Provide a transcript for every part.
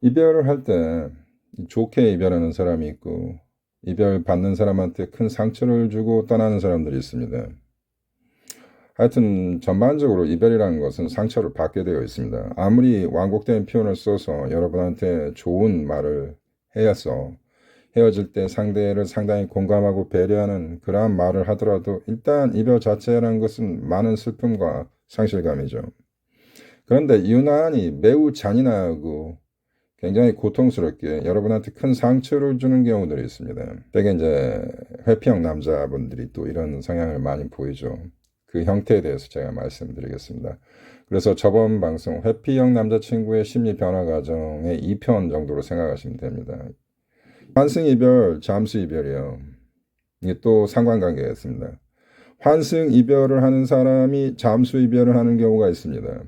이별을 할 때 좋게 이별하는 사람이 있고 이별 받는 사람한테 큰 상처를 주고 떠나는 사람들이 있습니다. 하여튼 전반적으로 이별이라는 것은 상처를 받게 되어 있습니다. 아무리 완곡된 표현을 써서 여러분한테 좋은 말을 해서 헤어질 때 상대를 상당히 공감하고 배려하는 그러한 말을 하더라도 일단 이별 자체라는 것은 많은 슬픔과 상실감이죠. 그런데 유난히 매우 잔인하고 굉장히 고통스럽게 여러분한테 큰 상처를 주는 경우들이 있습니다. 되게 이제 회피형 남자분들이 또 이런 성향을 많이 보이죠. 그 형태에 대해서 제가 말씀드리겠습니다. 그래서 저번 방송 회피형 남자친구의 심리 변화 과정의 2편 정도로 생각하시면 됩니다. 환승 이별, 잠수 이별이요. 이게 또 상관관계가 있습니다. 환승 이별을 하는 사람이 잠수 이별을 하는 경우가 있습니다.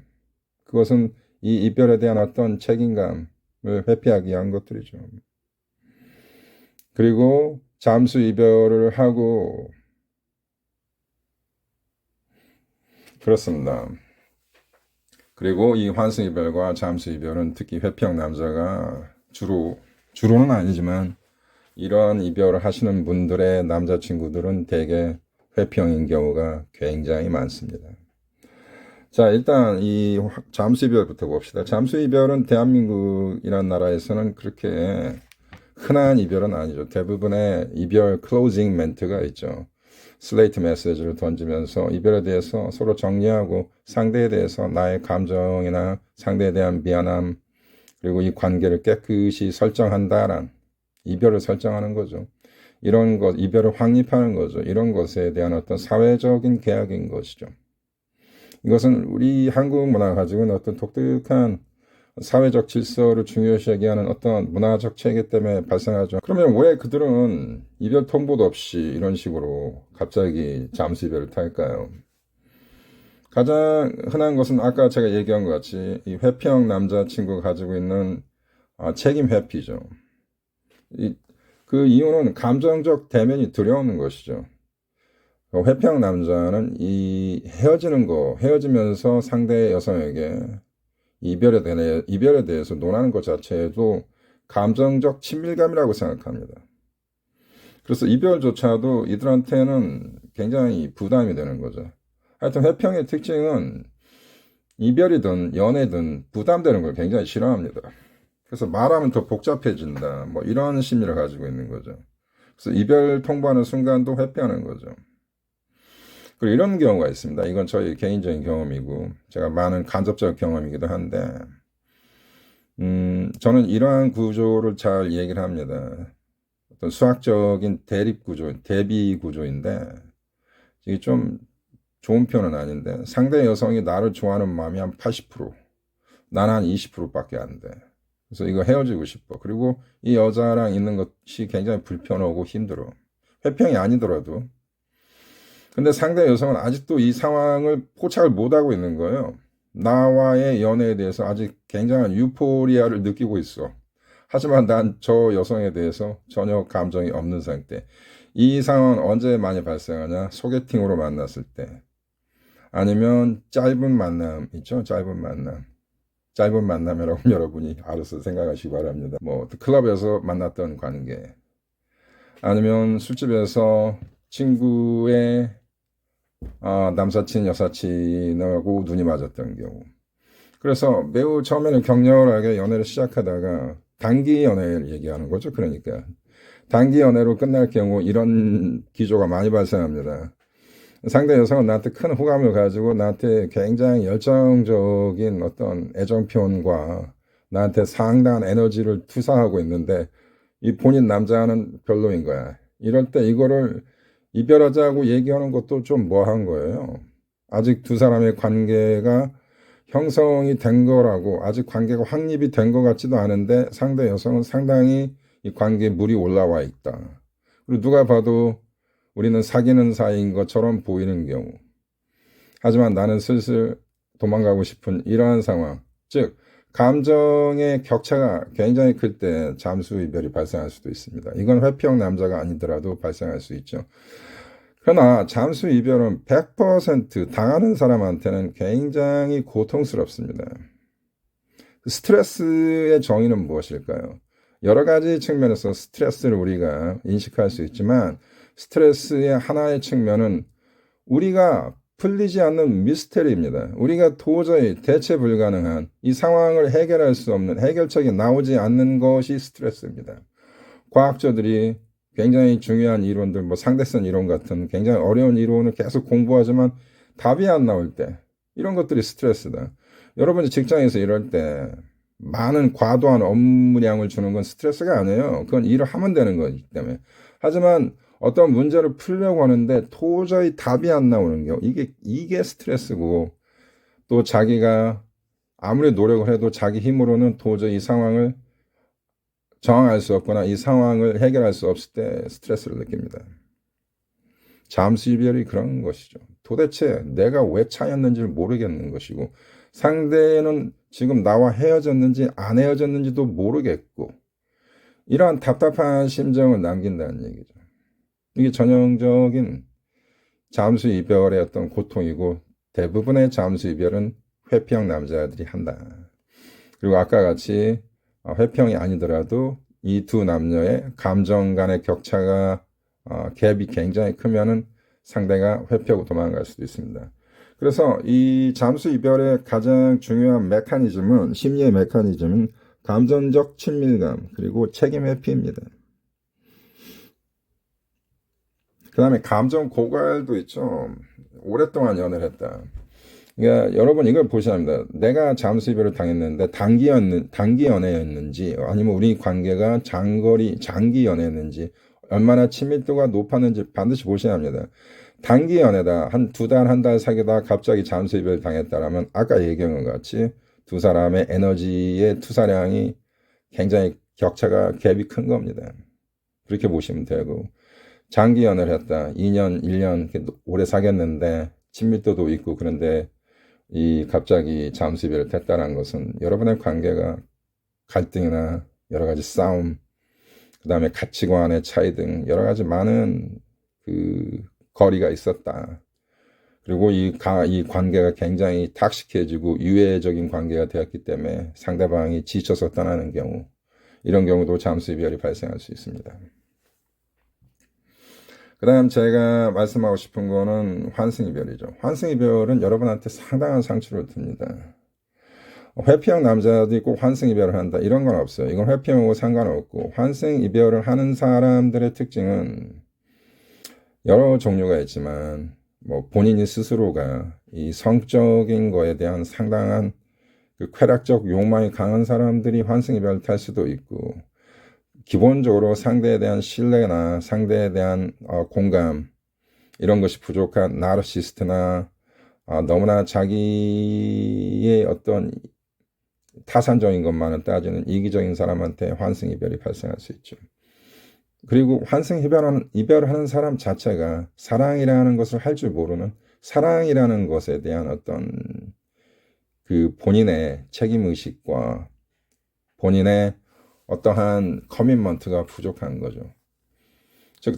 그것은 이 이별에 대한 어떤 책임감을 회피하기 위한 것들이죠. 그리고 잠수 이별을 하고 그렇습니다. 그리고 이 환승 이별과 잠수 이별은 특히 회피형 남자가 주로는 아니지만 이러한 이별을 하시는 분들의 남자친구들은 대개 회피형인 경우가 굉장히 많습니다. 자, 일단 이 잠수 이별부터 봅시다. 잠수 이별은 대한민국이라는 나라에서는 그렇게 흔한 이별은 아니죠. 대부분의 이별 클로징 멘트가 있죠. 슬레이트 메시지를 던지면서 이별에 대해서 서로 정리하고 상대에 대해서 나의 감정이나 상대에 대한 미안함 그리고 이 관계를 깨끗이 설정한다란 이별을 설정하는 거죠. 이런 것, 이별을 확립하는 거죠. 이런 것에 대한 어떤 사회적인 계약인 것이죠. 이것은 우리 한국 문화가 가지고 있는 어떤 독특한 사회적 질서를 중요시하게 하는 어떤 문화적 체계 때문에 발생하죠. 그러면 왜 그들은 이별 통보도 없이 이런 식으로 갑자기 잠수 이별을 탈까요? 가장 흔한 것은 아까 제가 얘기한 것 같이 이 회피형 남자친구가 가지고 있는 책임 회피죠. 그 이유는 감정적 대면이 두려운 것이죠. 회피형 남자는 이 헤어지면서 상대 여성에게 이별에 대해서 논하는 것 자체도 감정적 친밀감이라고 생각합니다. 그래서 이별조차도 이들한테는 굉장히 부담이 되는 거죠. 하여튼 회평의 특징은 이별이든 연애든 부담되는 걸 굉장히 싫어합니다. 그래서 말하면 더 복잡해진다. 뭐 이런 심리를 가지고 있는 거죠. 그래서 이별 통보하는 순간도 회피하는 거죠. 그리고 이런 경우가 있습니다. 이건 저희 개인적인 경험이고 제가 많은 간접적 경험이기도 한데 저는 이러한 구조를 잘 얘기를 합니다. 어떤 수학적인 대립 구조, 대비 구조인데 이게 좀 좋은 표현은 아닌데 상대 여성이 나를 좋아하는 마음이 한 80%, 나는 한 20%밖에 안 돼. 그래서 이거 헤어지고 싶어. 그리고 이 여자랑 있는 것이 굉장히 불편하고 힘들어. 회평이 아니더라도. 근데 상대 여성은 아직도 이 상황을 포착을 못하고 있는 거예요. 나와의 연애에 대해서 아직 굉장한 유포리아를 느끼고 있어. 하지만 난 저 여성에 대해서 전혀 감정이 없는 상태. 이 상황은 언제 많이 발생하냐? 소개팅으로 만났을 때. 아니면 짧은 만남 있죠? 짧은 만남. 짧은 만남이라고 여러분이 알아서 생각하시기 바랍니다. 뭐 클럽에서 만났던 관계. 아니면 술집에서 친구의 남사친, 여사친하고 눈이 맞았던 경우. 그래서 매우 처음에는 격렬하게 연애를 시작하다가 단기 연애를 얘기하는 거죠. 그러니까 단기 연애로 끝날 경우 이런 기조가 많이 발생합니다. 상대 여성은 나한테 큰 호감을 가지고 나한테 굉장히 열정적인 어떤 애정 표현과 나한테 상당한 에너지를 투사하고 있는데 이 본인 남자는 별로인 거야. 이럴 때 이거를 이별하자고 얘기하는 것도 좀 뭐한 거예요. 아직 두 사람의 관계가 형성이 된 거라고 아직 관계가 확립이 된 것 같지도 않은데 상대 여성은 상당히 이 관계에 물이 올라와 있다. 그리고 누가 봐도 우리는 사귀는 사이인 것처럼 보이는 경우. 하지만 나는 슬슬 도망가고 싶은 이러한 상황. 즉, 감정의 격차가 굉장히 클 때 잠수 이별이 발생할 수도 있습니다. 이건 회피형 남자가 아니더라도 발생할 수 있죠. 그러나 잠수 이별은 100% 당하는 사람한테는 굉장히 고통스럽습니다. 스트레스의 정의는 무엇일까요? 여러 가지 측면에서 스트레스를 우리가 인식할 수 있지만 스트레스의 하나의 측면은 우리가 풀리지 않는 미스테리입니다. 우리가 도저히 대체 불가능한 이 상황을 해결할 수 없는 해결책이 나오지 않는 것이 스트레스입니다. 과학자들이 굉장히 중요한 이론들, 뭐 상대성 이론 같은 굉장히 어려운 이론을 계속 공부하지만 답이 안 나올 때 이런 것들이 스트레스다. 여러분이 직장에서 일할 때 많은 과도한 업무량을 주는 건 스트레스가 아니에요. 그건 일을 하면 되는 거기 때문에. 하지만 어떤 문제를 풀려고 하는데 도저히 답이 안 나오는 경우 이게 스트레스고, 또 자기가 아무리 노력을 해도 자기 힘으로는 도저히 이 상황을 저항할 수 없거나 이 상황을 해결할 수 없을 때 스트레스를 느낍니다. 잠수이별이 그런 것이죠. 도대체 내가 왜 차였는지를 모르겠는 것이고, 상대는 지금 나와 헤어졌는지 안 헤어졌는지도 모르겠고, 이러한 답답한 심정을 남긴다는 얘기죠. 이게 전형적인 잠수이별의 어떤 고통이고, 대부분의 잠수이별은 회피형 남자들이 한다. 그리고 아까 같이 회피형이 아니더라도 이 두 남녀의 감정 간의 격차가 갭이 굉장히 크면은 상대가 회피하고 도망갈 수도 있습니다. 그래서 이 잠수 이별의 가장 중요한 메커니즘은, 심리의 메커니즘은 감정적 친밀감 그리고 책임 회피입니다. 그 다음에 감정 고갈도 있죠. 오랫동안 연애를 했다. 그러니까 여러분 이걸 보셔야 합니다. 내가 잠수 이별을 당했는데 단기 연애였는지 아니면 우리 관계가 장기 연애였는지 얼마나 친밀도가 높았는지 반드시 보셔야 합니다. 단기 연애다. 한 두 달, 한 달 사귀다 갑자기 잠수 이별 당했다라면 아까 얘기한 것 같이 두 사람의 에너지의 투사량이 굉장히 격차가 갭이 큰 겁니다. 그렇게 보시면 되고, 장기 연애를 했다. 2년, 1년 오래 사귀었는데 친밀도도 있고 그런데 이 갑자기 잠수 이별을 했다는 것은 여러분의 관계가 갈등이나 여러 가지 싸움, 그 다음에 가치관의 차이 등 여러 가지 많은 그 거리가 있었다. 그리고 이 관계가 굉장히 탁식해지고 유해적인 관계가 되었기 때문에 상대방이 지쳐서 떠나는 경우, 이런 경우도 잠수 이별이 발생할 수 있습니다. 그 다음 제가 말씀하고 싶은 거는 환승이별이죠. 환승이별은 여러분한테 상당한 상처를 줍니다. 회피형 남자들이 꼭 환승이별을 한다 이런 건 없어요. 이건 회피형하고 상관없고, 환승이별을 하는 사람들의 특징은 여러 종류가 있지만 뭐 본인이 스스로가 이 성적인 거에 대한 상당한 그 쾌락적 욕망이 강한 사람들이 환승이별을 탈 수도 있고, 기본적으로 상대에 대한 신뢰나 상대에 대한 공감 이런 것이 부족한 나르시스트나 너무나 자기의 어떤 타산적인 것만을 따지는 이기적인 사람한테 환승이별이 발생할 수 있죠. 그리고 이별을 하는 사람 자체가 사랑이라는 것을 할 줄 모르는, 사랑이라는 것에 대한 어떤 그 본인의 책임의식과 본인의 어떠한 커밋먼트가 부족한 거죠.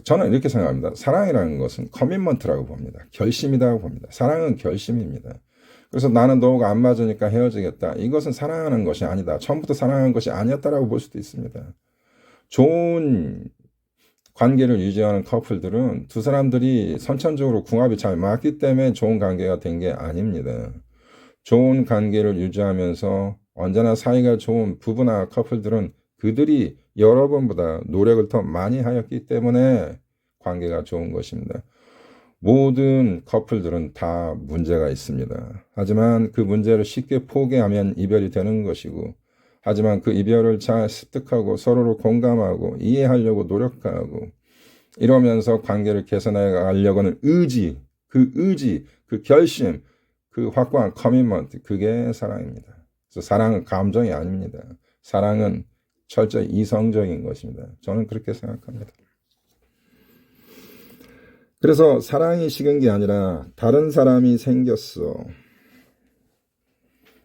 저는 이렇게 생각합니다. 사랑이라는 것은 커밋먼트라고 봅니다. 결심이라고 봅니다. 사랑은 결심입니다. 그래서 나는 너가 안 맞으니까 헤어지겠다. 이것은 사랑하는 것이 아니다. 처음부터 사랑하는 것이 아니었다라고 볼 수도 있습니다. 좋은 관계를 유지하는 커플들은 두 사람들이 선천적으로 궁합이 잘 맞기 때문에 좋은 관계가 된 게 아닙니다. 좋은 관계를 유지하면서 언제나 사이가 좋은 부부나 커플들은 그들이 여러분보다 노력을 더 많이 하였기 때문에 관계가 좋은 것입니다. 모든 커플들은 다 문제가 있습니다. 하지만 그 문제를 쉽게 포기하면 이별이 되는 것이고, 하지만 그 이별을 잘 습득하고 서로를 공감하고 이해하려고 노력하고 이러면서 관계를 개선해 가려고 하는 의지, 그 결심, 그 확고한 커밋먼트, 그게 사랑입니다. 그래서 사랑은 감정이 아닙니다. 사랑은 철저히 이성적인 것입니다. 저는 그렇게 생각합니다. 그래서 사랑이 식은 게 아니라 다른 사람이 생겼어.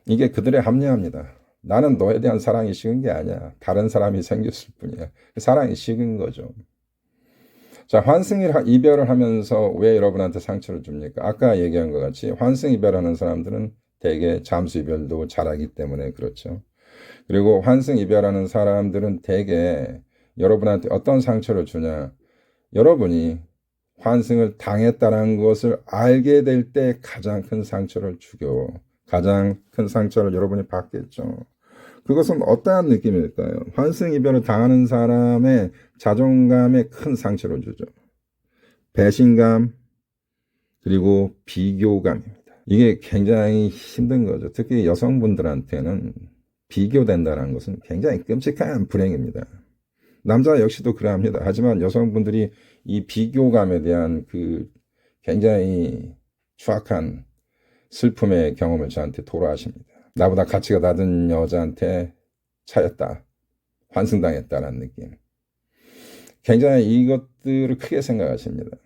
이게 그들의 합리화입니다. 나는 너에 대한 사랑이 식은 게 아니야. 다른 사람이 생겼을 뿐이야. 사랑이 식은 거죠. 자, 이별을 하면서 왜 여러분한테 상처를 줍니까? 아까 얘기한 것 같이 환승 이별하는 사람들은 대개 잠수 이별도 잘하기 때문에 그렇죠. 그리고 환승 이별하는 사람들은 대개 여러분한테 어떤 상처를 주냐? 여러분이 환승을 당했다는 것을 알게 될 때 가장 큰 상처를 주고 가장 큰 상처를 여러분이 받겠죠. 그것은 어떠한 느낌일까요? 환승 이별을 당하는 사람의 자존감에 큰 상처를 주죠. 배신감, 그리고 비교감입니다. 이게 굉장히 힘든 거죠. 특히 여성분들한테는 비교된다는 것은 굉장히 끔찍한 불행입니다. 남자 역시도 그러합니다. 하지만 여성분들이 이 비교감에 대한 그 굉장히 추악한 슬픔의 경험을 저한테 토로하십니다. 나보다 가치가 낮은 여자한테 차였다. 환승당했다는 느낌. 굉장히 이것들을 크게 생각하십니다.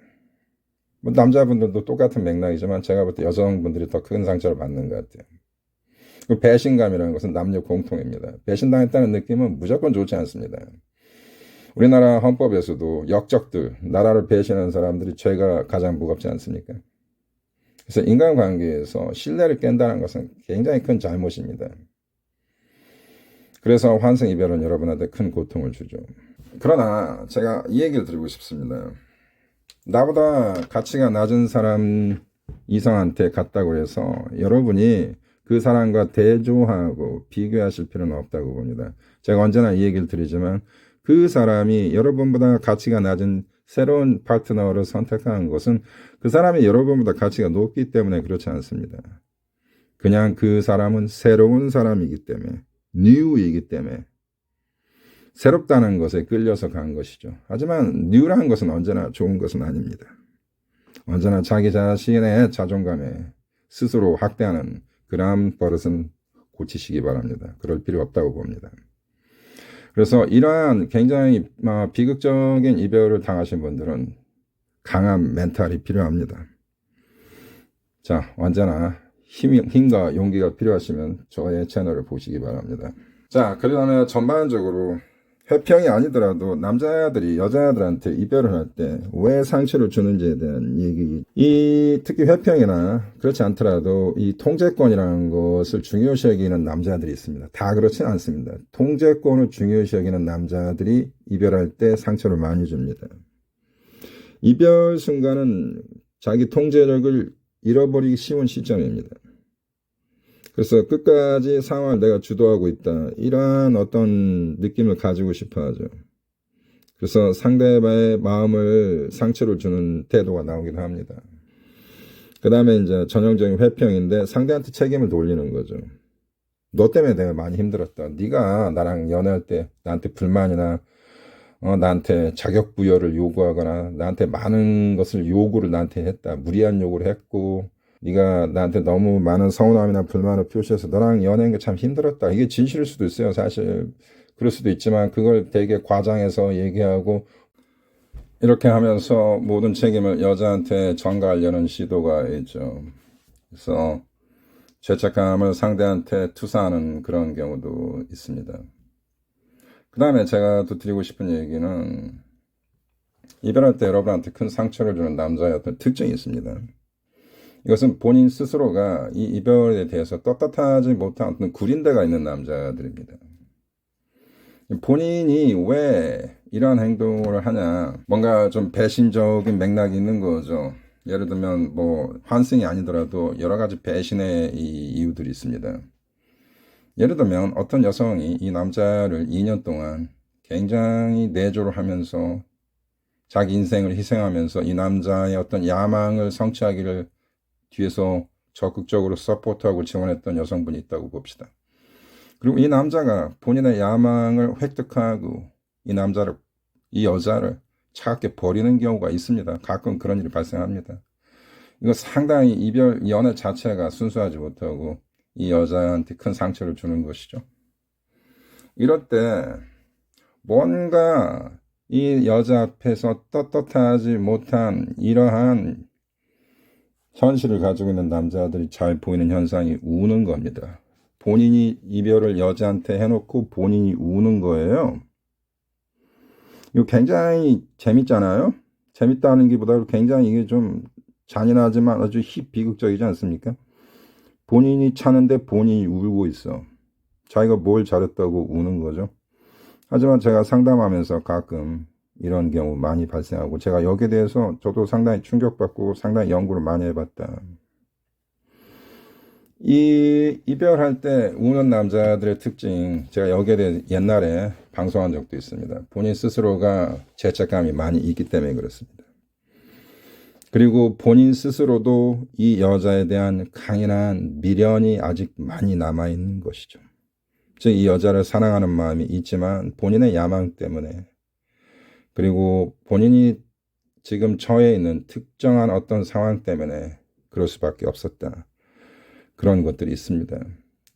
뭐 남자분들도 똑같은 맥락이지만 제가 볼 때 여성분들이 더 큰 상처를 받는 것 같아요. 그 배신감이라는 것은 남녀 공통입니다. 배신당했다는 느낌은 무조건 좋지 않습니다. 우리나라 헌법에서도 역적들, 나라를 배신하는 사람들이 죄가 가장 무겁지 않습니까? 그래서 인간관계에서 신뢰를 깬다는 것은 굉장히 큰 잘못입니다. 그래서 환승 이별은 여러분한테 큰 고통을 주죠. 그러나 제가 이 얘기를 드리고 싶습니다. 나보다 가치가 낮은 사람 이성한테 갔다고 해서 여러분이 그 사람과 대조하고 비교하실 필요는 없다고 봅니다. 제가 언제나 이 얘기를 드리지만 그 사람이 여러분보다 가치가 낮은 새로운 파트너를 선택하는 것은 그 사람이 여러분보다 가치가 높기 때문에 그렇지 않습니다. 그냥 그 사람은 새로운 사람이기 때문에, new이기 때문에 새롭다는 것에 끌려서 간 것이죠. 하지만 new라는 것은 언제나 좋은 것은 아닙니다. 언제나 자기 자신의 자존감에 스스로 학대하는 그러한 버릇은 고치시기 바랍니다. 그럴 필요 없다고 봅니다. 그래서 이러한 굉장히 비극적인 이별을 당하신 분들은 강한 멘탈이 필요합니다. 자, 언제나 힘과 용기가 필요하시면 저의 채널을 보시기 바랍니다. 자, 그러면 전반적으로 회평이 아니더라도 남자들이 여자들한테 이별을 할 때 왜 상처를 주는지에 대한 얘기. 특히 회평이나 그렇지 않더라도 이 통제권이라는 것을 중요시 여기는 남자들이 있습니다. 다 그렇진 않습니다. 통제권을 중요시 여기는 남자들이 이별할 때 상처를 많이 줍니다. 이별 순간은 자기 통제력을 잃어버리기 쉬운 시점입니다. 그래서 끝까지 상황을 내가 주도하고 있다. 이러한 어떤 느낌을 가지고 싶어 하죠. 그래서 상대방의 마음을 상처를 주는 태도가 나오기도 합니다. 그 다음에 이제 전형적인 회평인데 상대한테 책임을 돌리는 거죠. 너 때문에 내가 많이 힘들었다. 네가 나랑 연애할 때 나한테 불만이나 나한테 자격 부여를 요구하거나 나한테 많은 것을 요구를 나한테 했다. 무리한 요구를 했고 네가 나한테 너무 많은 서운함이나 불만을 표시해서 너랑 연애한 게 참 힘들었다. 이게 진실일 수도 있어요. 사실 그럴 수도 있지만 그걸 되게 과장해서 얘기하고 이렇게 하면서 모든 책임을 여자한테 전가하려는 시도가 있죠. 그래서 죄책감을 상대한테 투사하는 그런 경우도 있습니다. 그 다음에 제가 또 드리고 싶은 얘기는 이별할 때 여러분한테 큰 상처를 주는 남자의 어떤 특징이 있습니다. 이것은 본인 스스로가 이 이별에 대해서 떳떳하지 못한 어떤 구린내가 있는 남자들입니다. 본인이 왜 이러한 행동을 하냐, 뭔가 좀 배신적인 맥락이 있는 거죠. 예를 들면 뭐 환승이 아니더라도 여러 가지 배신의 이유들이 있습니다. 예를 들면 어떤 여성이 이 남자를 2년 동안 굉장히 내조를 하면서 자기 인생을 희생하면서 이 남자의 어떤 야망을 성취하기를 뒤에서 적극적으로 서포트하고 지원했던 여성분이 있다고 봅시다. 그리고 이 남자가 본인의 야망을 획득하고 이 여자를 차갑게 버리는 경우가 있습니다. 가끔 그런 일이 발생합니다. 이거 상당히 이별 연애 자체가 순수하지 못하고 이 여자한테 큰 상처를 주는 것이죠. 이럴 때 뭔가 이 여자 앞에서 떳떳하지 못한 이러한 현실을 가지고 있는 남자들이 잘 보이는 현상이 우는 겁니다. 본인이 이별을 여자한테 해놓고 본인이 우는 거예요. 이거 굉장히 재밌잖아요. 재밌다는 게보다 굉장히 이게 좀 잔인하지만 아주 비극적이지 않습니까? 본인이 차는데 본인이 울고 있어. 자기가 뭘 잘했다고 우는 거죠. 하지만 제가 상담하면서 가끔 이런 경우 많이 발생하고, 제가 여기에 대해서 저도 상당히 충격받고 상당히 연구를 많이 해봤다. 이 이별할 때 우는 남자들의 특징, 제가 여기에 대해 옛날에 방송한 적도 있습니다. 본인 스스로가 죄책감이 많이 있기 때문에 그렇습니다. 그리고 본인 스스로도 이 여자에 대한 강인한 미련이 아직 많이 남아있는 것이죠. 즉, 이 여자를 사랑하는 마음이 있지만 본인의 야망 때문에, 그리고 본인이 지금 처해 있는 특정한 어떤 상황 때문에 그럴 수밖에 없었다. 그런 것들이 있습니다.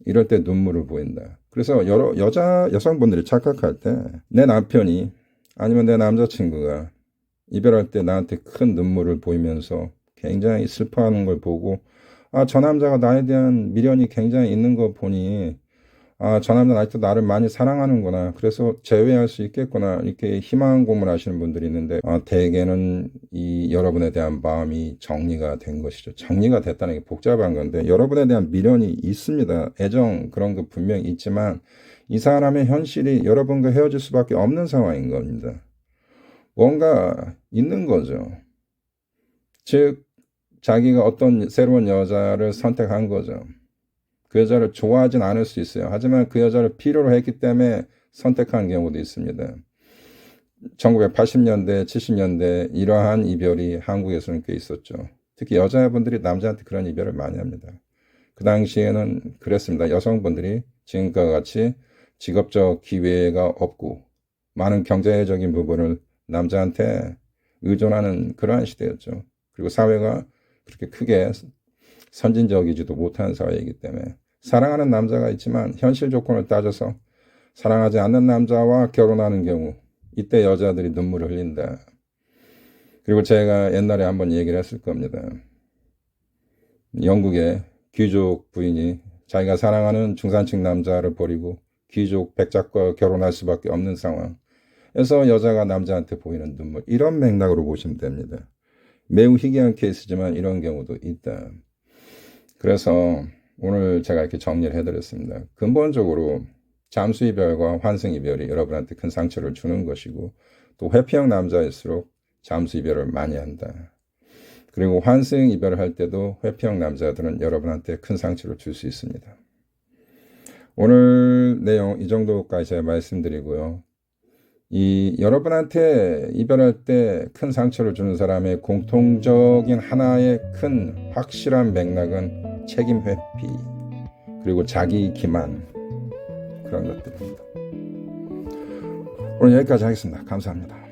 이럴 때 눈물을 보인다. 그래서 여성분들이 착각할 때 내 남편이 아니면 내 남자친구가 이별할 때 나한테 큰 눈물을 보이면서 굉장히 슬퍼하는 걸 보고, 저 남자가 나에 대한 미련이 굉장히 있는 거 보니 저 남자는 아직도 나를 많이 사랑하는구나, 그래서 재회할 수 있겠구나, 이렇게 희망 고문하시는 분들이 있는데, 대개는 이 여러분에 대한 마음이 정리가 된 것이죠. 정리가 됐다는 게 복잡한 건데, 여러분에 대한 미련이 있습니다. 애정, 그런 거 분명히 있지만 이 사람의 현실이 여러분과 헤어질 수밖에 없는 상황인 겁니다. 뭔가 있는 거죠. 즉, 자기가 어떤 새로운 여자를 선택한 거죠. 그 여자를 좋아하진 않을 수 있어요. 하지만 그 여자를 필요로 했기 때문에 선택한 경우도 있습니다. 1980년대, 70년대 이러한 이별이 한국에서는 꽤 있었죠. 특히 여자분들이 남자한테 그런 이별을 많이 합니다. 그 당시에는 그랬습니다. 여성분들이 지금과 같이 직업적 기회가 없고 많은 경제적인 부분을 남자한테 의존하는 그러한 시대였죠. 그리고 사회가 그렇게 크게 선진적이지도 못한 사회이기 때문에 사랑하는 남자가 있지만 현실 조건을 따져서 사랑하지 않는 남자와 결혼하는 경우, 이때 여자들이 눈물을 흘린다. 그리고 제가 옛날에 한번 얘기를 했을 겁니다. 영국의 귀족 부인이 자기가 사랑하는 중산층 남자를 버리고 귀족 백작과 결혼할 수밖에 없는 상황에서 여자가 남자한테 보이는 눈물, 이런 맥락으로 보시면 됩니다. 매우 희귀한 케이스지만 이런 경우도 있다. 그래서 오늘 제가 이렇게 정리를 해드렸습니다. 근본적으로 잠수이별과 환승이별이 여러분한테 큰 상처를 주는 것이고, 또 회피형 남자일수록 잠수이별을 많이 한다. 그리고 환승이별을 할 때도 회피형 남자들은 여러분한테 큰 상처를 줄 수 있습니다. 오늘 내용 이 정도까지 제가 말씀드리고요. 여러분한테 이별할 때 큰 상처를 주는 사람의 공통적인 하나의 큰 확실한 맥락은 책임 회피, 그리고 자기 기만, 그런 것들입니다. 오늘 여기까지 하겠습니다. 감사합니다.